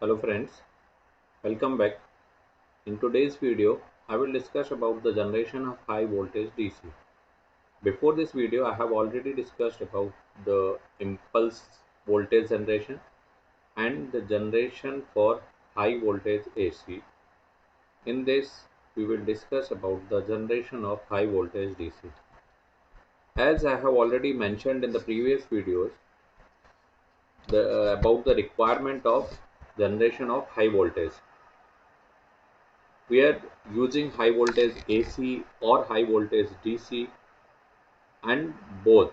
Hello friends, welcome back. In today's video, I will discuss about the generation of high voltage DC. Before this video, I have already discussed about the impulse voltage generation and the generation for high voltage AC. In this, we will discuss about the generation of high voltage DC. As I have already mentioned in the previous videos, about the requirement of generation of high voltage. We are using high voltage AC or high voltage DC, and both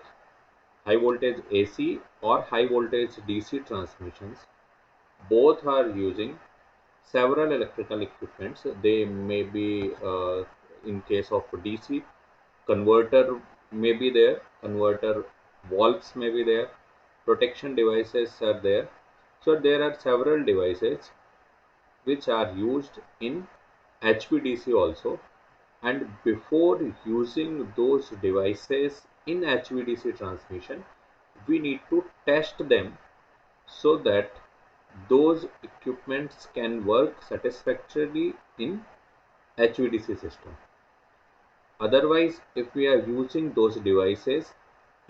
high voltage AC or high voltage DC transmissions both are using several electrical equipments. They may be in case of DC, converter may be there, converter valves may be there, protection devices are there. So there are several devices which are used in HVDC also, and before using those devices in HVDC transmission, we need to test them so that those equipments can work satisfactorily in HVDC system. Otherwise, if we are using those devices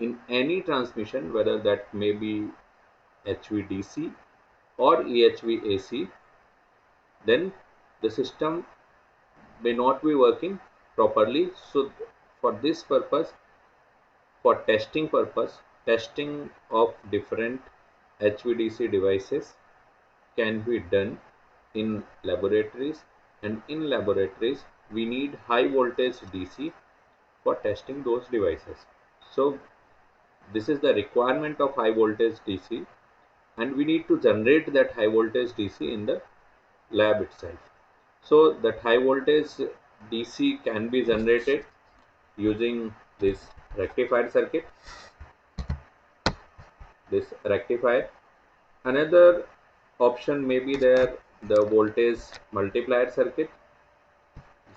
in any transmission, whether that may be HVDC or EHVAC, then the system may not be working properly. So for this purpose, for testing of different HVDC devices can be done in laboratories, and in laboratories we need high voltage DC for testing those devices. So this is the requirement of high voltage DC, and we need to generate that high voltage DC in the lab itself. So that high voltage DC can be generated using this rectifier circuit, this rectifier. Another option may be there, the voltage multiplier circuit.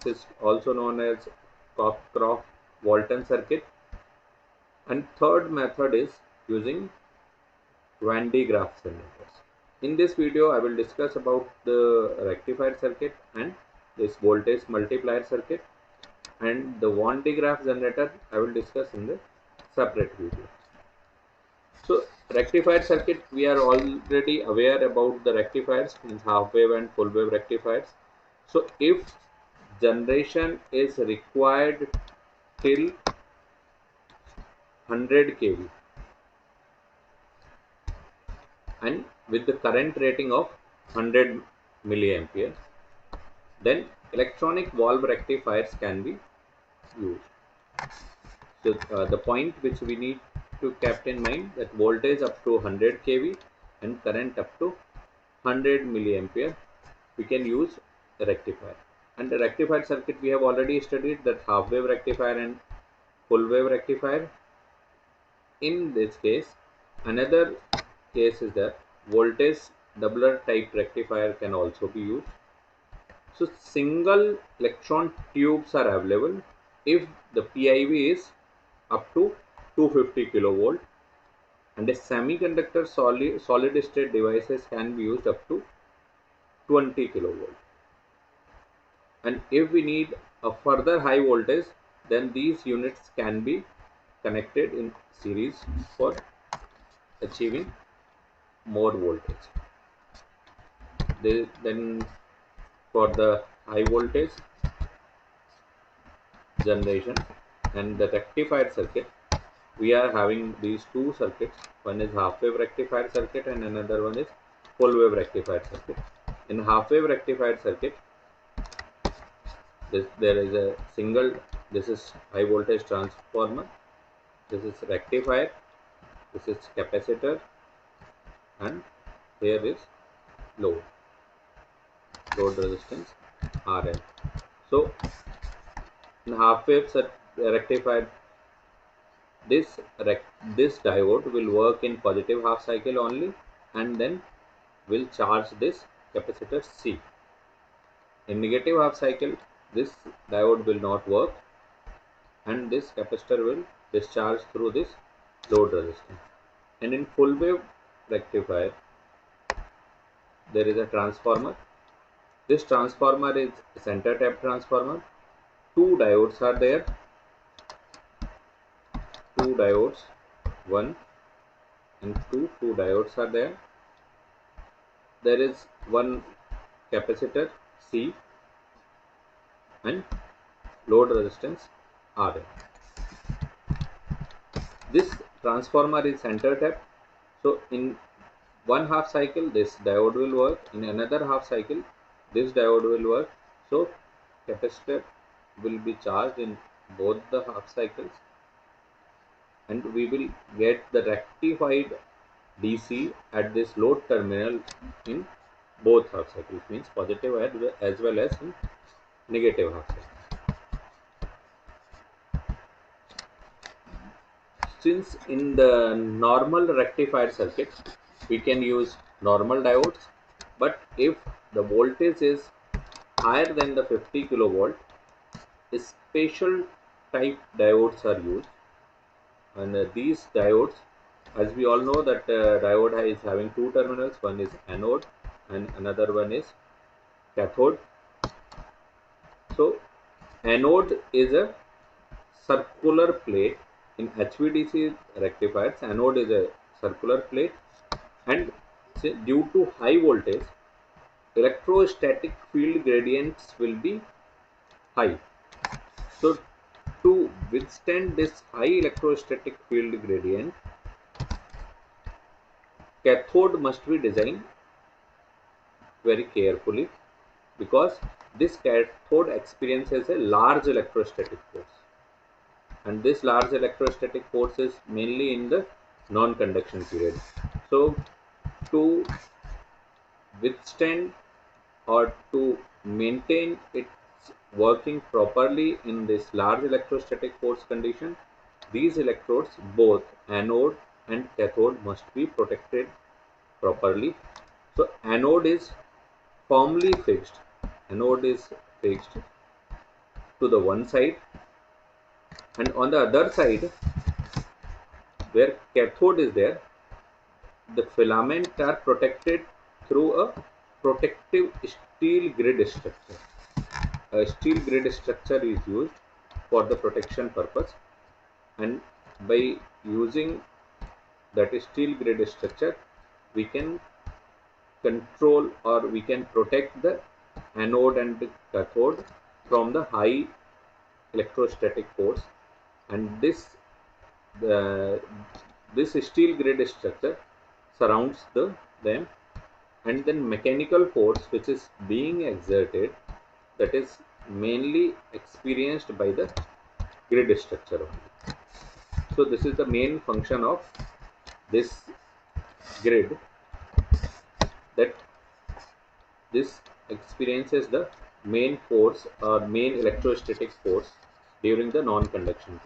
This is also known as Cockcroft-walton circuit. And third method is using Van de Graaff generators. In this video, I will discuss about the rectifier circuit and this voltage multiplier circuit, and the Van de Graaff generator I will discuss in the separate video. So rectifier circuit, we are already aware about the rectifiers, means half wave and full wave rectifiers. So if generation is required till 100 kV and with the current rating of 100 milliampere, then electronic valve rectifiers can be used. So the point which we need to keep in mind, that voltage up to 100 kV and current up to 100 milliampere, we can use the rectifier. And the rectifier circuit, we have already studied that half wave rectifier and full wave rectifier. In this case, another case is that voltage doubler type rectifier can also be used. So single electron tubes are available if the PIV is up to 250 kilovolt, and a semiconductor solid state devices can be used up to 20 kilovolt. And if we need a further high voltage, then these units can be connected in series for achieving more voltage. Then for the high voltage generation and the rectifier circuit, we are having these two circuits. One is half wave rectifier circuit and another one is full wave rectifier circuit. In half wave rectifier circuit, there is a single, this is high voltage transformer, this is rectifier, this is capacitor, and here is load resistance RL. So in half wave rectifier, this diode will work in positive half cycle only, and then will charge this capacitor C. In negative half cycle, this diode will not work, and this capacitor will discharge through this load resistance. And in full wave rectifier, there is a transformer. This transformer is a center tap transformer. Two diodes are there. Two diodes, 1 and 2. Two diodes are there. There is one capacitor C and load resistance R. This transformer is center tap. So in one half cycle this diode will work, in another half cycle this diode will work. So capacitor will be charged in both the half cycles, and we will get the rectified DC at this load terminal in both half cycles, means positive as well as in negative half cycle. Since in the normal rectifier circuit we can use normal diodes, but if the voltage is higher than the 50 kilovolt, special type diodes are used. And these diodes, as we all know that diode is having two terminals, one is anode and another one is cathode. So anode is a circular plate. In HVDC rectifiers, anode is a circular plate, and due to high voltage, electrostatic field gradients will be high. So to withstand this high electrostatic field gradient, cathode must be designed very carefully, because this cathode experiences a large electrostatic force, and this large electrostatic force is mainly in the non-conduction period. So to withstand or to maintain its working properly in this large electrostatic force condition, these electrodes, both anode and cathode, must be protected properly. So anode is firmly fixed. Anode is fixed to the one side, and on the other side where cathode is there, the filaments are protected through a protective steel grid structure. A steel grid structure is used for the protection purpose, and by using that steel grid structure we can control or we can protect the anode and the cathode from the high electrostatic force. And this steel grid structure surrounds them, and then mechanical force which is being exerted, that is mainly experienced by the grid structure only. So this is the main function of this grid, that this experiences the main force or main electrostatic force during the non-conduction.